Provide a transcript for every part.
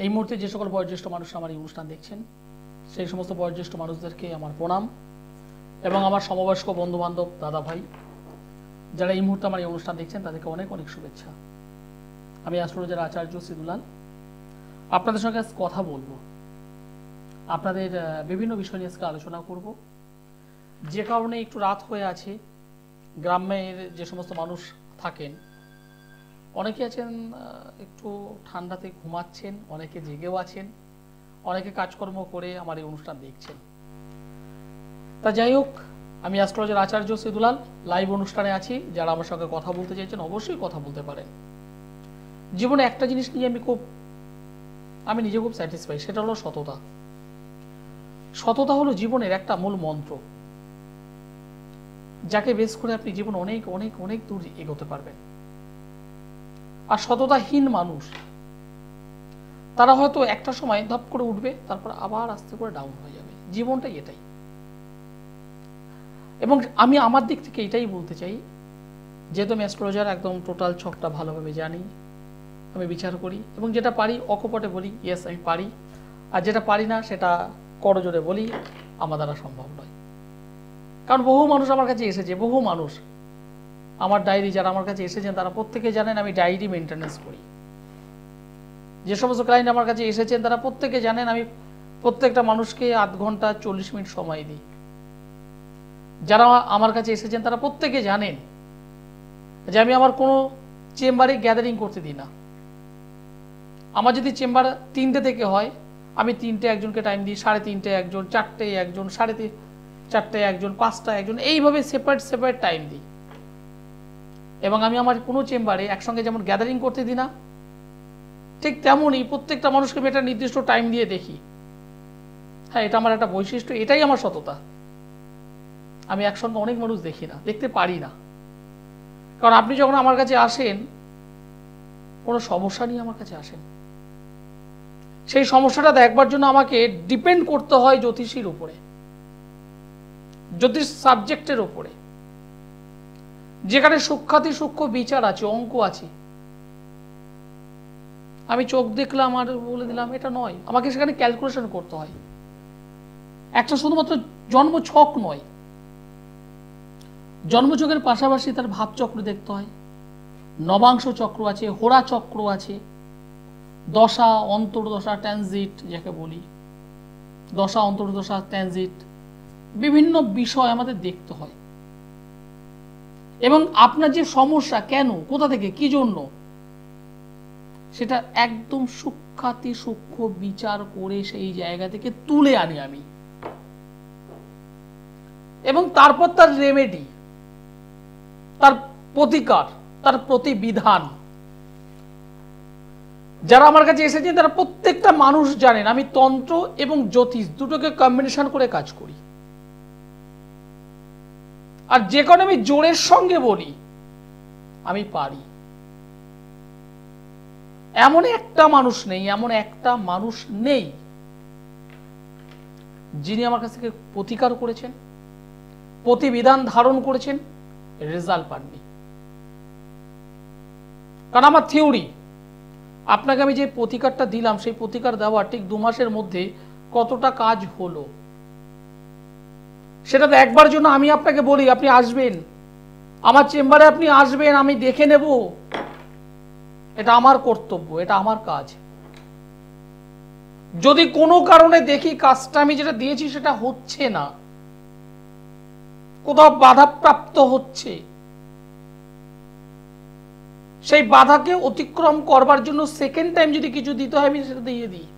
এই মুহূর্তে যে সকল বয়োজ্যেষ্ঠ মানুষ আমার এই অনুষ্ঠান দেখছেন সেই সমস্ত বয়োজ্যেষ্ঠ মানুষদেরকে আমার প্রণাম এবং আমার সমবয়স্ক বন্ধু বান্ধব দাদা ভাই যারা এই মুহূর্তে আমার এই অনুষ্ঠান দেখছেন তাদেরকে অনেক অনেক শুভেচ্ছা। আমি অ্যাস্ট্রোলজার আচার্য সিদুলাল আপনাদের সঙ্গে কথা বলবো, আপনাদের বিভিন্ন বিষয় নিয়ে আজকে আলোচনা করব। যে কারণে একটু রাত হয়ে আছে, গ্রামের যে সমস্ত মানুষ থাকেন অনেকে আছেন একটু ঠান্ডাতে ঘুমাচ্ছেন, অনেকে জেগেও আছেন, অনেকে কাজকর্ম করে আমার এই অনুষ্ঠান দেখছেন। তা যাই হোক, আমি অ্যাস্ট্রোলজার আচার্য সিদুলাল লাইভ অনুষ্ঠানে আছি। যারা আমার সঙ্গে কথা বলতে চাইছেন অবশ্যই কথা বলতে পারেন। জীবনে একটা জিনিস নিয়ে আমি নিজে খুব স্যাটিসফাই, সেটা হলো সততা। সততা হলো জীবনের একটা মূল মন্ত্র, যাকে বেস করে আপনি জীবন অনেক অনেক অনেক দূর এগোতে পারবেন। আর সততাহীন মানুষ তারা হয়তো একটা সময় ধপ করে উঠবে, তারপর আবার আস্তে করে ডাউন হয়ে যাবে। জীবনটাই এটাই। এবং আমি আমার দিক থেকে এটাই বলতে চাই, যেহেতু আমি অ্যাস্ট্রোলজার একদম টোটাল ছকটা ভালোভাবে জানি, আমি বিচার করি এবং যেটা পারি অকপটে বলি ইয়েস আমি পারি, আর যেটা পারি না সেটা করজোরে বলি আমার দ্বারা সম্ভব নয়। কারণ বহু মানুষ আমার কাছে এসেছে, বহু মানুষ আমার ডায়েরি যারা আমার কাছে এসেছেন তারা প্রত্যেকে জানেন আমি ডায়েরি মেনটেন্যান্স করি। যে সমস্ত ক্লায়েন্ট আমার কাছে এসেছেন তারা প্রত্যেকে জানেন আমি প্রত্যেকটা মানুষকে আধ ঘন্টা 40 মিনিট সময় দিই। যারা আমার কাছে এসেছেন তারা প্রত্যেকে জানেন যে আমি আমার কোনো চেম্বারে গ্যাদারিং করতে দিই না। আমার যদি চেম্বার 3টে থেকে হয়, আমি 3টে একজনকে টাইম দিই, 3:30 একজন, 4টে একজন, 4:30 একজন, 5টা একজন, এইভাবে সেপারেট টাইম দিই। এবং আমি আমার কোনো চেম্বারে একসঙ্গে যেমন গ্যাদারিং করতে দিই না, ঠিক তেমনই প্রত্যেকটা মানুষকে আমি একটা নির্দিষ্ট টাইম দিয়ে দেখি। হ্যাঁ, এটা আমার একটা বৈশিষ্ট্য, এটাই আমার সততা। আমি একসঙ্গে অনেক মানুষ দেখি না, দেখতে পারি না। কারণ আপনি যখন আমার কাছে আসেন কোনো সমস্যা নিয়ে আমার কাছে আসেন, সেই সমস্যাটা দেখবার জন্য আমাকে ডিপেন্ড করতে হয় জ্যোতিষীর উপরে, জ্যোতিষ সাবজেক্টের উপরে, যেখানে সূক্ষ্মাতি সূক্ষ্ম বিচার আছে, অঙ্ক আছে। আমি চোখ দেখলাম আর বলে দিলাম এটা নয়, আমাকে সেখানে ক্যালকুলেশন করতে হয়। একটা শুধুমাত্র জন্মছক নয়, জন্মছকের পাশাপাশি তার ভাবচক্র দেখতে হয়, নবাংশ চক্র আছে, হোরা চক্র আছে, দশা অন্তর্দশা ট্রানজিট যাকে বলি, দশা অন্তর্দশা ট্রানজিট, বিভিন্ন বিষয় আমাদের দেখতে হয়। এবং আপনার যে সমস্যা কেন, কোথা থেকে, কি জন্য, সেটা একদম সূক্ষ্মাতি সূক্ষ্ম বিচার করে সেই জায়গা থেকে তুলে আনি আমি। এবং তারপর তার রেমেডি, তার প্রতিকার, তার প্রতিবিধান। যারা আমার কাছে এসেছেন তারা প্রত্যেকটা মানুষ জানেন আমি তন্ত্র এবং জ্যোতিষ দুটোকে কম্বিনেশন করে কাজ করি। আর যে কোনো আমি জোরের সঙ্গে বলি আমি পারি। এমন একটা মানুষ নেই যিনি আমার কাছ থেকে প্রতিকার করেছেন, প্রতিবিধান ধারণ করেছেন, রেজাল্ট পাননি। কারণ আমার থিওরি, আপনাকে আমি যে প্রতিকারটা দিলাম সেই প্রতিকার দেওয়ার ঠিক 2 মাসের মধ্যে কতটা কাজ হলো সেটা দেখবার জন্য আমি আপনাকে বলি আপনি আসবেন আমার চেম্বারে, আপনি আসবেন, আমি দেখে নেব। এটা আমার কর্তব্য, এটা আমার কাজ। যদি কোনো কারণে দেখি কাজটা আমি যেটা দিয়েছি সেটা হচ্ছে না, কোথাও বাধাপ্রাপ্ত হচ্ছে, সেই বাধাকে অতিক্রম করবার জন্য সেকেন্ড টাইম যদি কিছু দিতে হয় আমি সেটা দিয়ে দিই।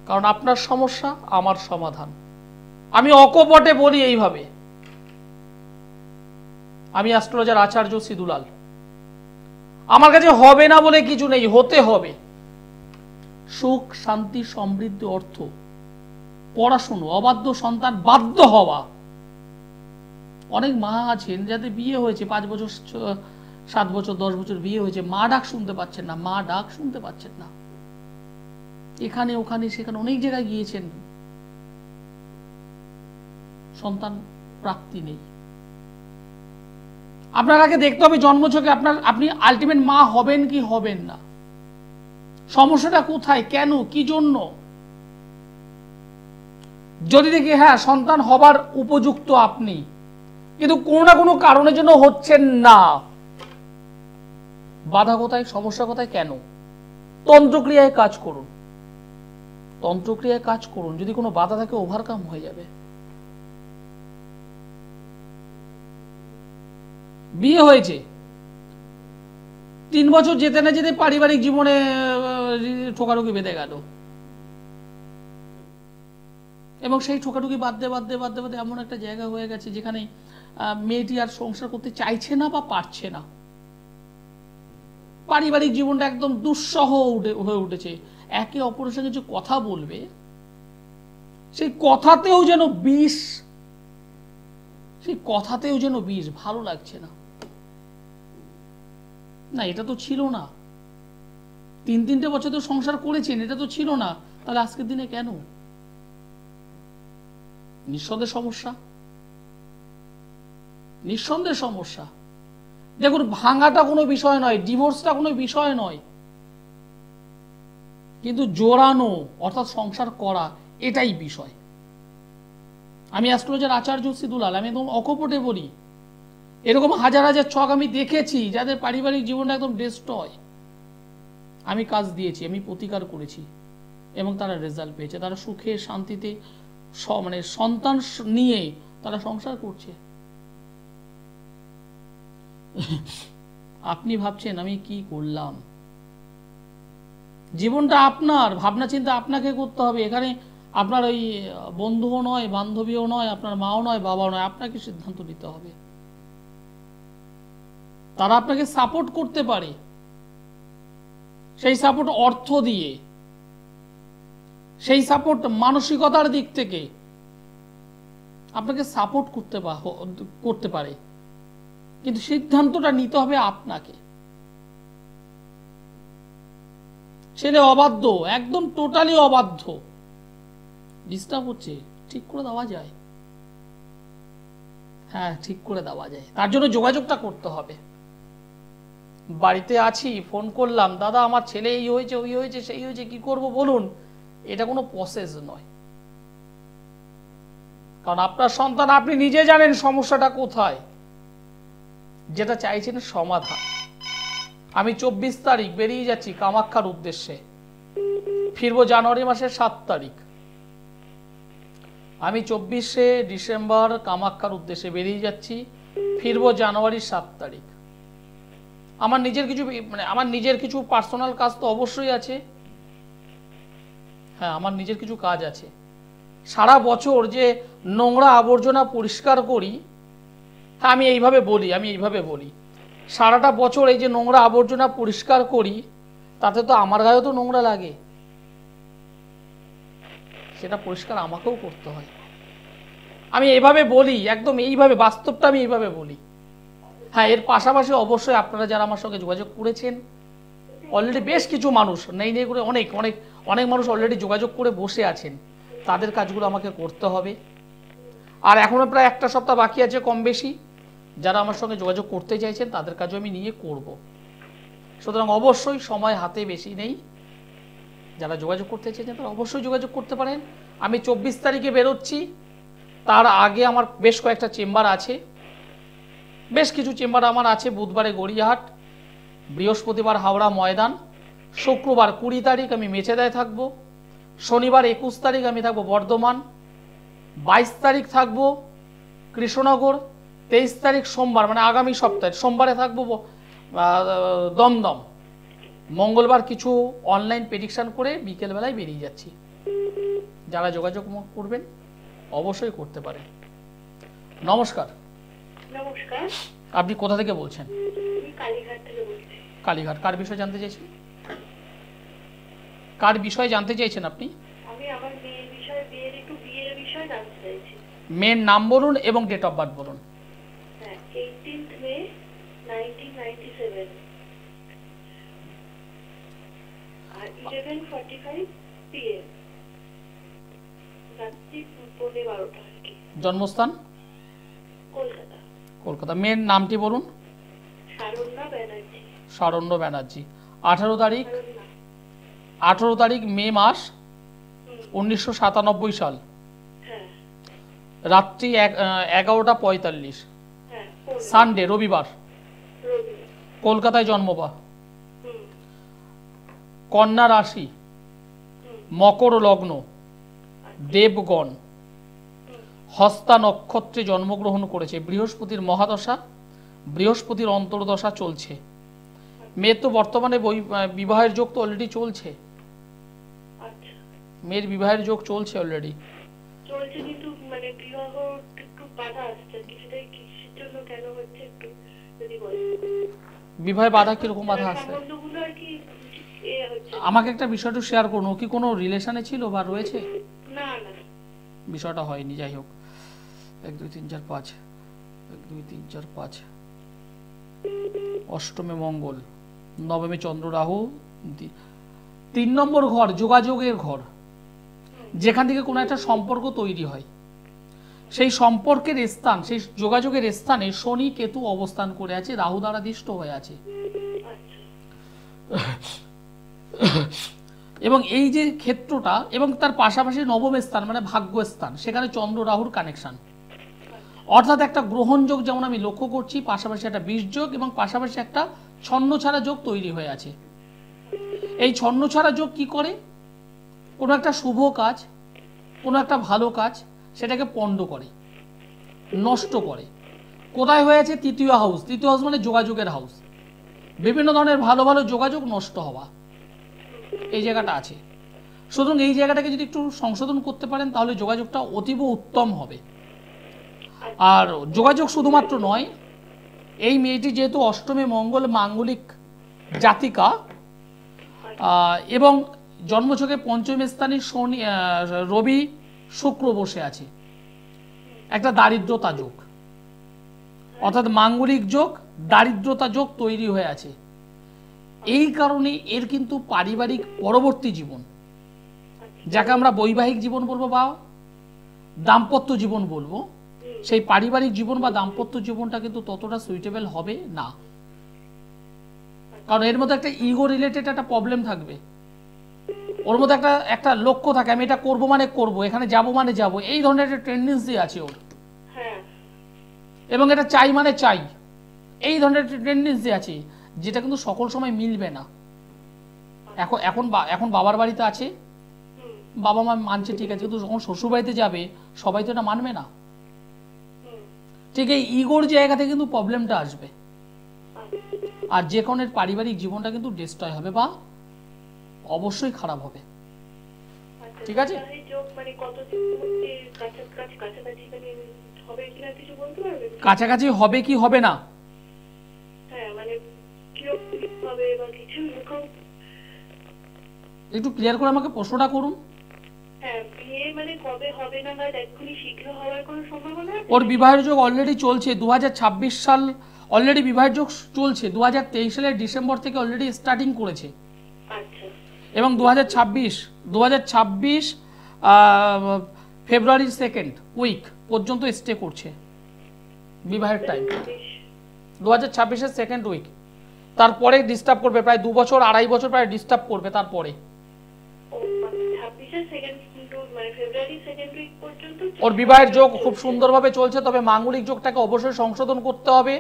কারণ আপনার সমস্যা আমার সমাধান। আমি অকপটে বলি এইভাবে, আমি অ্যাস্ট্রোলজার আচার্য সিদুলাল। আমার কাছে হবে না বলে কিছু নেই, হতে হবে। সুখ, শান্তি, সমৃদ্ধি, অর্থ, পড়াশুনো, অবাধ্য সন্তান বাধ্য হওয়া। অনেক মা আছেন যাদের বিয়ে হয়েছে 5 বছর, 7 বছর, 10 বছর বিয়ে হয়েছে, মা ডাক শুনতে পাচ্ছেন না, মা ডাক শুনতে পাচ্ছেন না। এখানে ওখানে সেখানে অনেক জায়গায় গিয়েছেন, সন্তান প্রাপ্তি নেই। আপনার আগে দেখতে হবে জন্মছকে আপনি আলটিমেট মা হবেন কি হবেন না। সমস্যাটা কোথায়, কেন, কি জন্য? যদি দেখি হ্যাঁ সন্তান হবার উপযুক্ত আপনি, কিন্তু কোনো না কোনো কারণের জন্য হচ্ছেন না, বাধা কোথায়, সমস্যা কোথায়, কেন? তন্ত্রক্রিয়ায় কাজ করুন, তন্ত্রক্রিয়ায় কাজ করুন, যদি কোনো বাধা থাকে ওভারকাম হয়ে যাবে। বিয়ে হয়েছে, 3 বছর যেতে না যেতে পারিবারিক জীবনে ঠোকাঠুকি বেঁধে গেল, এবং সেই ঠোকাঠুকি বাদতে বাদতে বাদতে বাদতে এমন একটা জায়গা হয়ে গেছে যেখানে মেয়েটি আর সংসার করতে চাইছে না বা পারছে না। পারিবারিক জীবনটা একদম দুঃসহ হয়ে উঠেছে। একে অপরের সঙ্গে যে কথা বলবে, সেই কথাতেও যেন বিষ, সেই কথাতেও যেন বিষ, ভালো লাগছে না। না, এটা তো ছিল না। 3-3টে বছর তো সংসার করেছেন, এটা তো ছিল না, তাহলে আজকের দিনে কেন? নিঃসন্দেহে সমস্যা, নিঃসন্দেহে সমস্যা। দেখুন, ভাঙাটা কোনো বিষয় নয়, ডিভোর্সটা কোনো বিষয় নয়, কিন্তু জোড়ানো অর্থাৎ সংসার করা এটাই বিষয়। আমি অ্যাস্ট্রোলজার আচার্য সিদুলাল, আমি একদম অকপটে বলি, এরকম হাজার হাজার ছক আমি দেখেছি যাদের পারিবারিক জীবনটা একদম ডিস্ট্রয়। আমি কাজ দিয়েছি, আমি প্রতিকার করেছি, এবং তারা রেজাল্ট পেয়েছে, তারা সুখে শান্তিতে মানে সন্তান নিয়ে তারা সংসার করছে। আপনি ভাবছেন আমি কি করলাম? জীবনটা আপনার, ভাবনা চিন্তা আপনাকে করতে হবে। এখানে আপনার ওই বন্ধুও নয়, বান্ধবীও নয়, আপনার মাও নয়, বাবাও নয়, আপনাকে সিদ্ধান্ত নিতে হবে। তারা আপনাকে সাপোর্ট করতে পারে, সেই সাপোর্ট অর্থ দিয়ে, সেই সাপোর্ট মানসিকতার দিক থেকে আপনাকে সাপোর্ট করতে পারে, কিন্তু সিদ্ধান্তটা নিতে হবে আপনাকে। ছেলে অবাধ্য, একদম টোটালি অবাধ্য, ডিস্টার্ব হচ্ছে, ঠিক করে দেওয়া যায়। হ্যাঁ, ঠিক করে দেওয়া যায়, তার জন্য যোগাযোগটা করতে হবে। বাড়িতে আছি, ফোন করলাম, দাদা আমার ছেলে এই হয়েছে, ওই হয়েছে, সেই হয়েছে, কি করব বলুন, এটা কোনো প্রসেস নয়। কারণ আপনার সন্তান, আপনি নিজে জানেন সমস্যাটা কোথায়, যেটা চাইছেন সমাধান। আমি 24 তারিখ বেরিয়ে যাচ্ছি কামাখ্যার উদ্দেশ্যে, ফিরবো জানুয়ারি মাসের 7 তারিখ। আমি 24শে ডিসেম্বর কামাখ্যার উদ্দেশ্যে বেরিয়ে যাচ্ছি, ফিরবো জানুয়ারির 7 তারিখ। আমার নিজের কিছু পার্সোনাল কাজ তো অবশ্যই আছে। হ্যাঁ, আমার নিজের কিছু কাজ আছে। সারা বছর যে নোংরা আবর্জনা পরিষ্কার করি, হ্যাঁ আমি এইভাবে বলি, সারাটা বছর এই যে নোংরা আবর্জনা পরিষ্কার করি, তাতে তো আমার গায়েও তো নোংরা লাগে, সেটা পরিষ্কার আমাকেও করতে হয়। আমি এইভাবে বলি, একদম এইভাবে, বাস্তবটা আমি এইভাবে বলি। হ্যাঁ, এর পাশাপাশি অবশ্যই আপনারা যারা আমার সঙ্গে যোগাযোগ করেছেন, অলরেডি বেশ কিছু মানুষ, নেই করে অনেক মানুষ অলরেডি যোগাযোগ করে বসে আছেন, তাদের কাজগুলো আমাকে করতে হবে। আর এখনো প্রায় 1 সপ্তাহ বাকি আছে কম বেশি, যারা আমার সঙ্গে যোগাযোগ করতে চাইছেন তাদের কাজও আমি নিয়ে করব। সুতরাং অবশ্যই সময় হাতে বেশি নেই, যারা যোগাযোগ করতে চাইছেন তারা অবশ্যই যোগাযোগ করতে পারেন। আমি 24 তারিখে বেরোচ্ছি, তার আগে আমার বেশ কয়েকটা চেম্বার আছে, বেশ কিছু চেম্বার আমার আছে। বুধবারে গড়িয়াহাট, বৃহস্পতিবার হাওড়া ময়দান, শুক্রবার 20 তারিখ আমি মেচেদায় থাকবো, শনিবার 21 তারিখ আমি থাকবো বর্ধমান, 22 তারিখ থাকবো কৃষ্ণনগর, 23 তারিখ সোমবার মানে আগামী সপ্তাহে সোমবারে থাকবো দমদম, মঙ্গলবার কিছু অনলাইন প্রেডিকশন করে বিকেলবেলায় বেরিয়ে যাচ্ছি। যারা যোগাযোগ করবেন অবশ্যই করতে পারেন। নমস্কার। নমস্কার। আপনি কোথা থেকে বলছেন? আমি কালীঘাট থেকে বলছি। কালীঘাট, কার বিষয়ে জানতে চাইছেন? কার বিষয়ে জানতে চাইছেন আপনি? আমি আমার বিয়ের বিষয়ে জানতে চাইছি। মেয়ের নাম বলুন এবং ডেট অফ বার্থ বলুন। হ্যাঁ, 18th May 1997 আর 11:45 PM, রাত্রি 12:30 আর কি। জন্মস্থান? কলকাতা। কলকাতা। মেয়ের নামটি বলুন। শারণ্যা ব্যানার্জি। শারণ্য ব্যানার্জি। 18 তারিখ? 18 তারিখ মে মাস 1997 সাল, হ্যাঁ রাত্রি 11:45, হ্যাঁ সানডে, রবিবার, রবি। কলকাতায় জন্ম বা হুম কন্যা রাশি, মকর লগ্ন, দেবগণ, হস্তা নক্ষত্রে জন্মগ্রহণ করেছে। বৃহস্পতির মহাদশা, বৃহস্পতির অন্তর্দশা চলছে। মেয়ের তো বর্তমানে বিবাহের যোগ তো অলরেডি চলছে, আচ্ছা মেয়ের বিবাহের যোগ চলছে অলরেডি। চলছে, কিন্তু মানে বিবাহ একটু বাধা আসছে, কিছুটাই কিসের জন্য কেন হচ্ছে একটু যদি বলেন। বিবাহে বাধা কিরকম বাধা আসছে? সম্বন্ধগুলো আর কি হচ্ছে। আমাকে একটা বিষয়টা শেয়ার করুন, ও কি কোনো রিলেশনে ছিল বা রয়েছে? না না বিষয়টা হয়নি, যাই হোক। 1 2 3 4 5, 1 2 3 4 5, অষ্টমে মঙ্গল, নবমে চন্দ্র রাহু। 3 নম্বর ঘর যোগাযোগের ঘর, যেখান থেকে কোনো একটা সম্পর্ক তৈরি হয়, সেই সম্পর্কের স্থান, সেই যোগাযোগের স্থানে শনি কেতু অবস্থান করে আছে, রাহু দ্বারা দিষ্ট হয়ে আছে। এবং এই যে ক্ষেত্রটা, এবং তার পাশাপাশি নবম স্থান মানে ভাগ্যস্থান, সেখানে চন্দ্র রাহুর কানেকশন, অর্থাৎ একটা গ্রহণযোগ যেমন আমি লক্ষ্য করছি, পাশাপাশি একটা বিষযোগ এবং পাশাপাশি একটা ছন্নছাড়া যোগ তৈরি হয়ে আছে। এই ছন্নছাড়া যোগ কি করে? কোনো একটা শুভ কাজ, কোনো একটা ভালো কাজ, সেটাকে পণ্ড করে, নষ্ট করে। কোথায় হয়েছে? তৃতীয় হাউস। তৃতীয় হাউস মানে যোগাযোগের হাউস। বিভিন্ন ধরনের ভালো ভালো যোগাযোগ নষ্ট হওয়া, এই জায়গাটা আছে। সুতরাং এই জায়গাটাকে যদি একটু সংশোধন করতে পারেন তাহলে যোগাযোগটা অতীব উত্তম হবে। আর যোগাযোগ শুধুমাত্র নয়, এই মেয়েটি যেহেতু অষ্টমে মঙ্গল, মাঙ্গলিক জাতিকা, এবং জন্মছকে পঞ্চম স্থানে শনি, রবি, শুক্র বসে আছে, একটা দারিদ্রতা যোগ, অর্থাৎ মাঙ্গলিক যোগ, দারিদ্রতা যোগ তৈরি হয়ে আছে। এই কারণে এর কিন্তু পারিবারিক পরবর্তী জীবন, যাকে আমরা বৈবাহিক জীবন বলবো বা দাম্পত্য জীবন বলবো, সেই পারিবারিক জীবন বা দাম্পত্য জীবনটা কিন্তু ততটা সুইটেবল হবে না। কারণ এর মধ্যে একটা ইগো রিলেটেড একটা প্রবলেম থাকবে, ওর মধ্যে একটা লক্ষ্য থাকে, আমি এটা করবো মানে করবো, এখানে যাবো মানে যাবো, এই ধরনের একটা টেন্ডেন্সি আছে ওর। এবং এটা চাই মানে চাই, এই ধরনের একটা টেন্ডেন্সি আছে, যেটা কিন্তু সকল সময় মিলবে না। এখন বাবার বাড়িতে আছে, বাবা মা মানছে, ঠিক আছে, কিন্তু যখন শ্বশুর বাড়িতে যাবে সবাই তো এটা মানবে না। ঠিক এই ইগোর জায়গা থেকে কিন্তু প্রবলেমটা আসবে, আর যে কোনো পারিবারিক জীবনটা কিন্তু ডিস্ট্রয় হবে বা অবশ্যই খারাপ হবে। ঠিক আছে, কাছাকাছি হবে কি হবে না একটু ক্লিয়ার করে আমাকে প্রশ্নটা করুন। ওর বিবাহের যোগ অলরেডি চলছে, 2026 সাল অলরেডি বিবাহের যোগ চলছে, 2023 সালের ডিসেম্বর থেকে অলরেডি স্টার্টিং করেছে, এবং 2026 ফেব্রুয়ারির 2nd উইক পর্যন্ত স্টে করছে বিবাহের টাইম। 2026-এর 2nd উইক, তারপরে ডিস্টার্ব করবে প্রায় 2 বছর 2.5 বছর প্রায় ডিস্টার্ব করবে। তারপরে ওর বিবাহের যোগ খুব সুন্দরভাবে চলছে, তবে মাঙ্গলিক যোগটাকে অবশ্যই সংশোধন করতে হবে।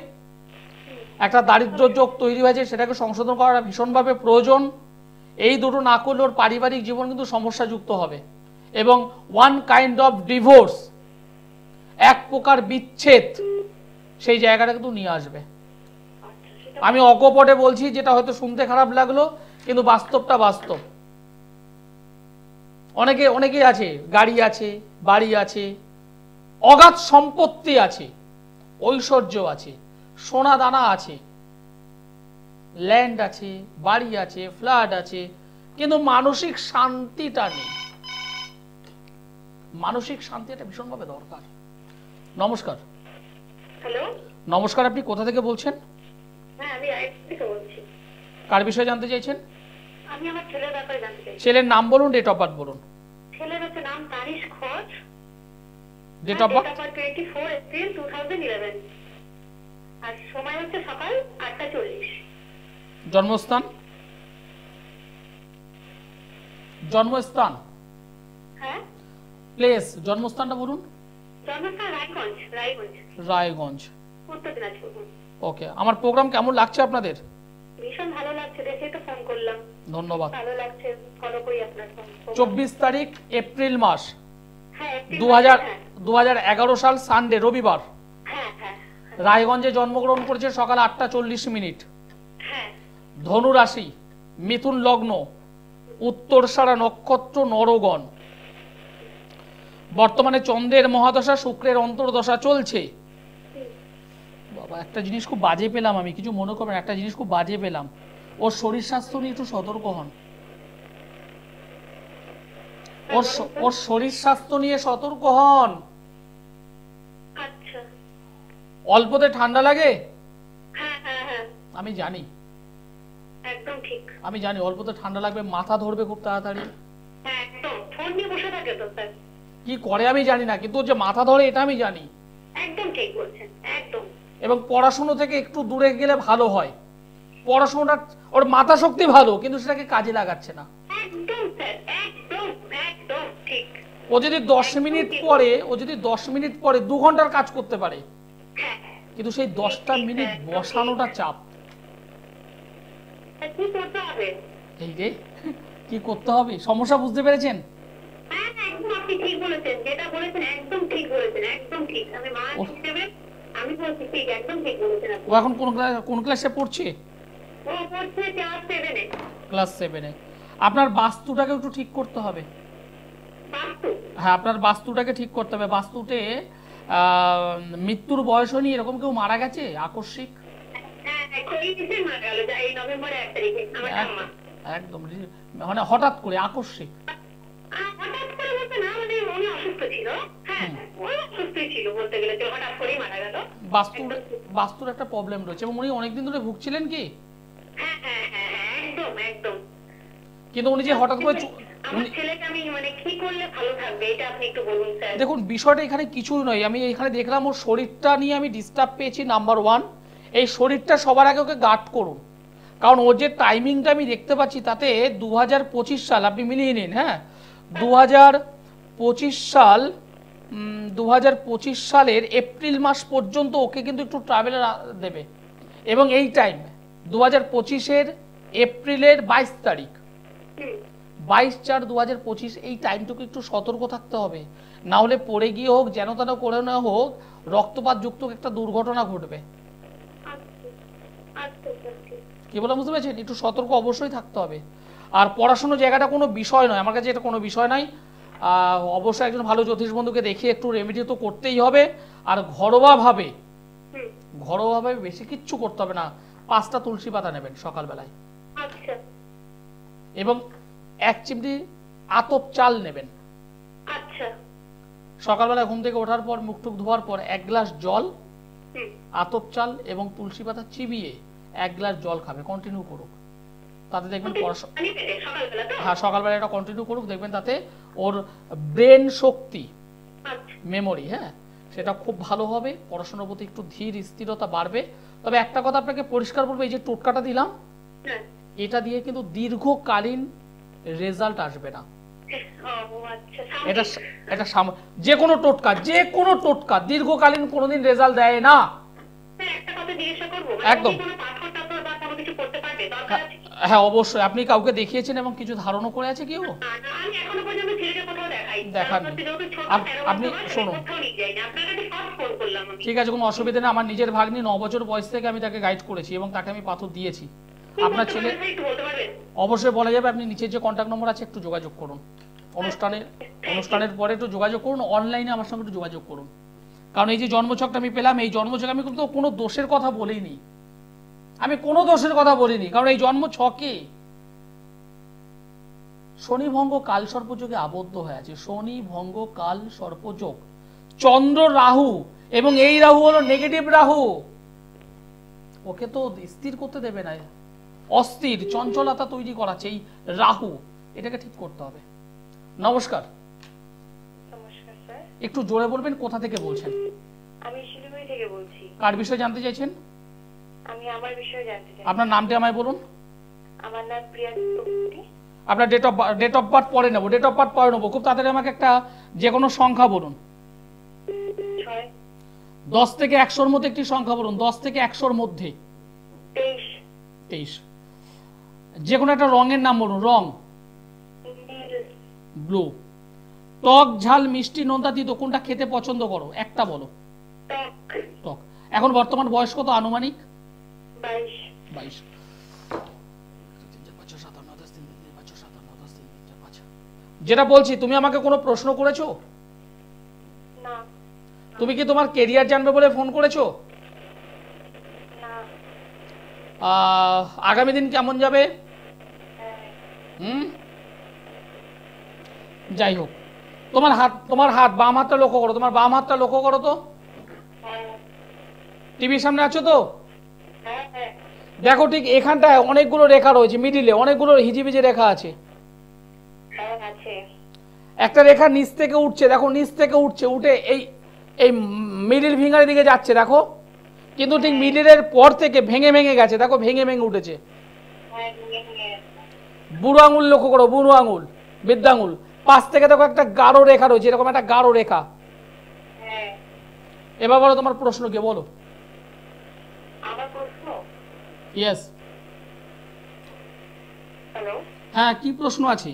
একটা দারিদ্র যোগ তৈরি হয়েছে, সেটাকে সংশোধন করা ভীষণভাবে প্রয়োজন। এই দুটো না করলে ওর পারিবারিক জীবন কিন্তু সমস্যাযুক্ত হবে, এবং ওয়ান কাইন্ড অফ ডিভোর্স, এক প্রকার বিচ্ছেদ, সেই জায়গাটা কিন্তু নিয়ে আসবে। আমি অকপটে বলছি, যেটা হয়তো শুনতে খারাপ লাগলো, কিন্তু বাস্তবটা বাস্তব। অনেকেই আছে, গাড়ি আছে, বাড়ি আছে, অগাধ সম্পত্তি আছে, ঐশ্বর্য আছে, সোনা দানা আছে, ল্যান্ড আছে, বাড়ি আছে, ফ্ল্যাট আছে, কিন্তু মানসিক শান্তিটা নেই। মানসিক শান্তিটা ভীষণভাবে দরকার। নমস্কার। হ্যালো, নমস্কার, আপনি কোথা থেকে বলছেন? হ্যাঁ আমি আইএসসি থেকে বলছি। কার বিষয়ে জানতে চাইছেন? আমি আমার ছেলের ব্যাপারে জানতে চাই। ছেলের নাম বলুন, ডেট অফ বার্থ বলুন। ছেলের হচ্ছে নাম তানিশ খোঁজ, ডেট অফ বার্থ 24 এপ্রিল 2011, আর সময় হচ্ছে সকাল 8টা 40। জন্মস্থান? জন্মস্থান, হ্যাঁ প্লেস, জন্মস্থানটা বলুন। জন্মস্থান রায়গঞ্জ। রায়গঞ্জ, উত্তর দিনাজপুর। ওকে। আমার প্রোগ্রাম কেমন লাগছে আপনাদের? ভীষণ ভালো লাগছে, দেখে তো ফোন করলাম। ধন্যবাদ। ভালো লাগছে, ফলো করি আপনার ফোন। 24 তারিখ এপ্রিল মাস হ্যাঁ 2011 সাল, সানডে, রবিবার। হ্যাঁ হ্যাঁ রায়গঞ্জে জন্মগ্রহণ করেছে সকাল 8:40। হ্যাঁ ধনু রাশি, মিথুন লগ্ন, উত্তরসারা নক্ষত্র, নরগণ। বর্তমানে চন্দ্রের মহাদশা, শুক্রের অন্তর্দশা চলছে। বাবা, একটা জিনিস খুব বাজে পেলাম, আমি কিছু মনে করবেন, একটা জিনিস খুব বাজে পেলাম। ওর শরীর স্বাস্থ্য নিয়ে একটু সতর্ক হন। ওর শরীর স্বাস্থ্য নিয়ে সতর্ক হন। আচ্ছা। অল্পতে ঠান্ডা লাগে, হ্যাঁ হ্যাঁ হ্যাঁ আমি জানি, একদম ঠিক। আমি জানি অল্পতে ঠান্ডা লাগবে, মাথা ধরবে খুব তাড়াতাড়ি। হ্যাঁ একদম, ফোন নিয়ে বসে থাকে তো স্যার। কি করে আমি জানি না, কিন্তু ওর যে মাথা ধরে এটা আমি জানি। একদম ঠিক বলছেন, একদম। এবং পড়াশোনা থেকে একটু দূরে গেলে ভালো হয়। পড়াশোনাটা, ওর মাথা শক্তি ভালো, কিন্তু সেটাকে কাজে লাগাচ্ছে না। একদম স্যার, একদম একদম ঠিক। ও যদি 10 মিনিট পরে, 2 ঘন্টার কাজ করতে পারে, হ্যাঁ কিন্তু সেই 10টা মিনিট বসানোটা চাপ। কি করতে হবে? এই রে, কি করতে হবে, সমস্যা বুঝতে পেরেছেন? হ্যাঁ একদম আপনি ঠিক বলেছেন, যেটা বলেছেন একদম ঠিক বলেছেন, একদম ঠিক। আমি মা হিসেবে আমি বলছি ঠিক, একদম ঠিক বলেছেন আপনি। ও এখন কোন ক্লাসে পড়ছে? ও পড়ছে ক্লাস 7-এ। ক্লাস 7-এ। আপনার বাস্তুটাকে একটু ঠিক করতে হবে। বাস্তু? হ্যাঁ, আপনার বাস্তুটাকে ঠিক করতে হবে। বাস্তুতে মৃত্যুর বয়স নিয়ে এরকম কেউ মারা গেছে আকস্মিক? হ্যাঁ খরিফে মারা গেল এই নভেম্বরের 1 তারিখে আমার ঠাম্মা। একদম, মানে হঠাৎ করে আকস্মিক। হঠাৎ করে বলতে না, মানে উনি অসুস্থ ছিল। হ্যাঁ ওই অসুস্থই ছিল বলতে গেলে, যে হঠাৎ করেই মারা গেল। বাস্তুর একটা প্রবলেম রয়েছে, এবং উনি অনেকদিন ধরে ভুগছিলেন কি? হ্যাঁ হ্যাঁ হ্যাঁ একদম একদম। কিন্তু উনি যে হঠাৎ করে আমার ছেলেকে আমি মানে কি করলে ভালো থাকবে, এটা আপনি একটু বলুন স্যার। দেখুন, বিষয়টা এখানে কিছুই নয়। আমি এখানে দেখলাম ওর শরীরটা নিয়ে আমি ডিস্টার্ব পেয়েছি। নাম্বার 1, এই শরীরটা সবার আগে ওকে গার্ড করুন। কারণ ওর যে টাইমিংটা আমি দেখতে পাচ্ছি, তাতে 2025 সাল, আপনি মিলিয়ে নিন। হ্যাঁ, 2025 সালের এপ্রিল মাস পর্যন্ত ওকে কিন্তু একটু ট্রাভেলের দেবে। এবং এই টাইম 2025-এর এপ্রিলের 22 তারিখ, 22/4/2025, এই টাইমটুকু একটু সতর্ক থাকতে হবে। না হলে পড়ে গিয়ে হোক, যেন তেন করে না হোক, রক্তপাত যুক্ত একটা দুর্ঘটনা ঘটবে। কি বলে বুঝতে পেরেছেন? একটু সতর্ক অবশ্যই থাকতে হবে। আর পড়াশোনার জায়গাটা কোনো বিষয় নয়, আমার কাছে এটা কোনো বিষয় নয়। অবশ্যই একজন ভালো জ্যোতিষ বন্ধুকে দেখিয়ে একটু রেমেডি তো করতেই হবে। আর ঘরোয়াভাবে বেশি কিচ্ছু করতে হবে না। 5টা তুলসী পাতা নেবেন সকালবেলায়, এবং 1 চিমটি আতপ চাল নেবেন। সকালবেলা ঘুম থেকে ওঠার পর, মুখ টুক ধোয়ার পর 1 গ্লাস জল, আতপ চাল এবং তুলসী পাতা চিবিয়ে 1 গ্লাস জল খাবে। কন্টিনিউ করুক, তাতে দেখবেন হ্যাঁ সকালবেলা এটা কন্টিনিউ করুক, দেখবেন তাতে ওর ব্রেন শক্তি, মেমোরি, হ্যাঁ সেটা খুব ভালো হবে। পড়াশোনার প্রতি একটু ধীর স্থিরতা বাড়বে। তবে একটা কথা আপনাকে পরিষ্কার বলবো, এই যে টোটকাটা দিলাম, এটা দিয়ে কিন্তু দীর্ঘকালীন রেজাল্ট আসবে না। এটা যে কোনো টোটকা দীর্ঘকালীন কোনোদিন রেজাল্ট দেয় না। একদম, হ্যাঁ অবশ্যই। আপনি কাউকে দেখিয়েছেন এবং কিছু ধারণা করে আছে কেউ? দেখান, আপনি শুনুন, ঠিক আছে, কোনো অসুবিধা নেই। আমার নিজের ভাগ্নি 9 বছর বয়স থেকে আমি তাকে গাইড করেছি এবং তাকে আমি পাথর দিয়েছি। আপনার ছেলে অবশ্যই বলা যাবে। আপনি নিচের যে কন্ট্যাক্ট নম্বর আছে একটু যোগাযোগ করুন, অনুষ্ঠানের পরে একটু যোগাযোগ করুন, অনলাইনে আমার সঙ্গে একটু যোগাযোগ করুন। কারণ এই যে জন্মছকটা আমি পেলাম, এই জন্মছক আমি কিন্তু কোনো দোষের কথা বলিনি, কারণ এই জন্মছকে শনি ভঙ্গ কাল সর্পযোগে আবদ্ধ হয়ে আছে। শনি ভঙ্গ কাল সর্পযোগ, চন্দ্র রাহু, এবং এই রাহু হলো নেগেটিভ রাহু। ওকে তো স্থির করতে দেবে না, অস্থির চঞ্চলতা তৈরি করাচ্ছে এই রাহু। এটাকে ঠিক করতে হবে। নমস্কার। নমস্কার স্যার। একটু জোরে বলবেন, কোথা থেকে বলছেন? আমি শিলিগুড়ি থেকে বলছি। কার বিষয়ে জানতে চাইছেন? আমি আমার বিষয়ে জানতে চাই। আপনার নামটা আমায় বলুন। আমার নাম প্রিয়া চক্রবর্তী। আপনার ডেট অফ বার্থ পরে নেবো, ডেট অফ বার্থ পরে নেবো। খুব তাড়াতাড়ি আমাকে একটা যে কোনো সংখ্যা বলুন। 10 থেকে 100-র মধ্যে একটি সংখ্যা বলুন, 10 থেকে 100-র মধ্যে। 23। যে কোনো একটা রঙের নাম বলুন। রং ব্লু। টক ঝাল মিষ্টি নোনতা তিতো কোনটা খেতে পছন্দ করো? একটা বলো। টক। এখন বর্তমান বয়স কত আনুমানিক? 22। যেটা বলছি, তুমি আমাকে কোনো প্রশ্ন করেছো? না। তুমি কি তোমার কেরিয়ার জানবে বলে ফোন করেছো? না। আগামী দিন কেমন যাবে? যাই হোক, তোমার হাত বাম হাতটা লক্ষ্য করো, তোমার বাম হাতটা লক্ষ্য করো তো। টিভির সামনে আছো তো? দেখো ঠিক এখানটায় অনেকগুলো রেখা রয়েছে, মিডিলে অনেকগুলো হিজিবিজি রেখা আছে। একটা রেখা নিচ থেকে উঠছে, দেখো নিচ থেকে উঠছে, উঠে এই এই মিডিল ফিঙ্গারের দিকে যাচ্ছে দেখো, কিন্তু ঠিক মিডিলের পর থেকে ভেঙে ভেঙে গেছে, দেখো ভেঙে ভেঙে উঠেছে। বুড়ো আঙুল লক্ষ্য করো, বুড়ো আঙুল, বৃদ্ধাঙ্গুল, পাশ থেকে দেখো একটা গাঢ় রেখা রয়েছে, এরকম একটা গাঢ় রেখা। এবার বলো তোমার প্রশ্ন কি, বলো। ইয়েস। হ্যাঁ, কি প্রশ্ন আছে?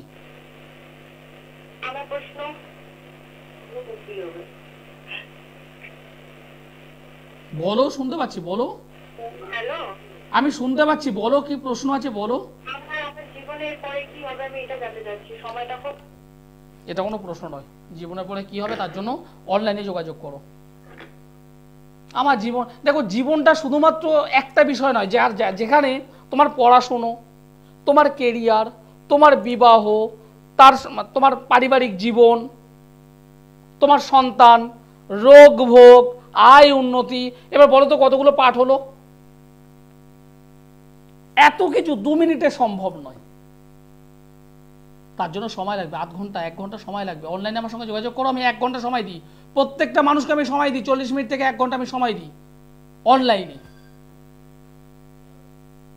বলো, শুনতে পাচ্ছি, বলো। আমি শুনতে পাচ্ছি, বলো কি প্রশ্ন আছে, বলো। এটা কোনো প্রশ্ন নয়। জীবনের পরে কি হবে তার জন্য অনলাইনে যোগাযোগ করো। আমার জীবন, দেখো জীবনটা শুধুমাত্র একটা বিষয় নয়, যেখানে তোমার পড়াশুনো, তোমার কেরিয়ার, তোমার বিবাহ, তোমার পারিবারিক জীবন, তোমার সন্তান, রোগ ভোগ, আয় উন্নতি। এবার বলো তো কতগুলো পাঠ হলো? এত কিছু 2 মিনিটে সম্ভব নয়, তার জন্য সময় লাগবে, আধ ঘন্টা 1 ঘন্টা সময় লাগবে। অনলাইনে আমার সঙ্গে যোগাযোগ করো, আমি 1 ঘন্টা সময় দিই। প্রত্যেকটা মানুষকে আমি সময় দিই, 40 মিনিট থেকে 1 ঘন্টা আমি সময় দিই অনলাইনে।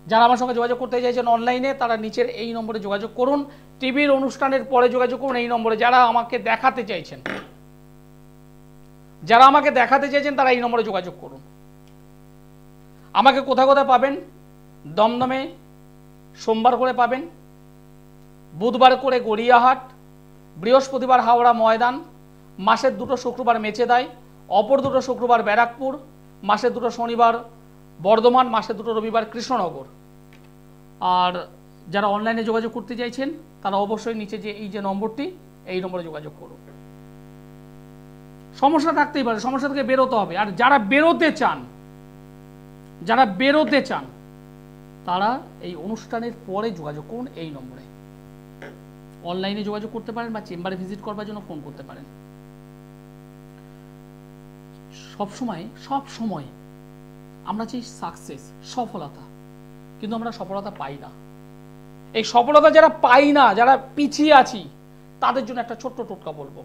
যারা আমার সঙ্গে যোগাযোগ করতে চাইছেন অনলাইনে, তারা নিচের এই নম্বরে যোগাযোগ করুন। টিভির অনুষ্ঠানের পরে যোগাযোগ করুন এই নম্বরে। যারা আমাকে দেখাতে চাইছেন, তারা এই নম্বরে যোগাযোগ করুন। আমাকে কোথায় কোথায় পাবেন? দমদমে সোমবার করে পাবেন, বুধবার করে গড়িয়াহাট, বৃহস্পতিবার হাওড়া ময়দান, মাসের 2টো শুক্রবার মেচেদায়, অপর 2টো শুক্রবার ব্যারাকপুর, মাসের 2টো শনিবার বর্ধমান, মাসের 2টো রবিবার কৃষ্ণনগর। আর যারা অনলাইনে যোগাযোগ করতে চাইছেন তারা অবশ্যই নিচে যে এই যে নম্বরটি, এই নম্বরে যোগাযোগ করুন। সমস্যা থাকতেই পারে, সমস্যা থেকে বেরোতে হবে। আর যারা বেরোতে চান তারা এই অনুষ্ঠানের পরে যোগাযোগ করুন এই নম্বরে। অনলাইনে যোগাযোগ করতে পারেন বা চেম্বারে ভিজিট করবার জন্য ফোন করতে পারেন। সব সময় আমরা চাই সাকসেস, সফলতা, কিন্তু আমরা সফলতা পাই না। এই সফলতা যারা পাই না, যারা পিছিয়ে আছি, তাদের জন্য একটা ছোট্ট টোটকা বলবো।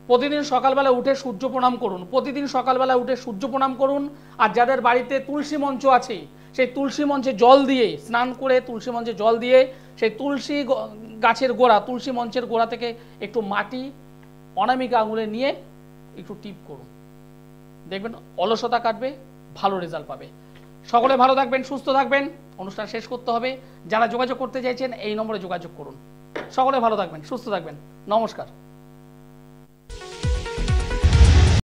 প্রতিদিন সকালবেলা উঠে সূর্য প্রণাম করুন। আর যাদের বাড়িতে তুলসী মঞ্চ আছে, সেই তুলসী মঞ্চে জল দিয়ে স্নান করে, তুলসী মঞ্চে জল দিয়ে সেই তুলসী গাছের গোড়া, তুলসী মঞ্চের গোড়া থেকে একটু মাটি অনামিকা আঙুলে নিয়ে একটু টিপ করুন, দেখবেন অলসতা কাটবে, ভালো রেজাল্ট পাবে। সকলে ভালো থাকবেন, সুস্থ থাকবেন। অনুষ্ঠান শেষ করতে হবে। যারা যোগাযোগ করতে চাইছেন এই নম্বরে যোগাযোগ করুন। সকলে ভালো থাকবেন, সুস্থ থাকবেন। নমস্কার।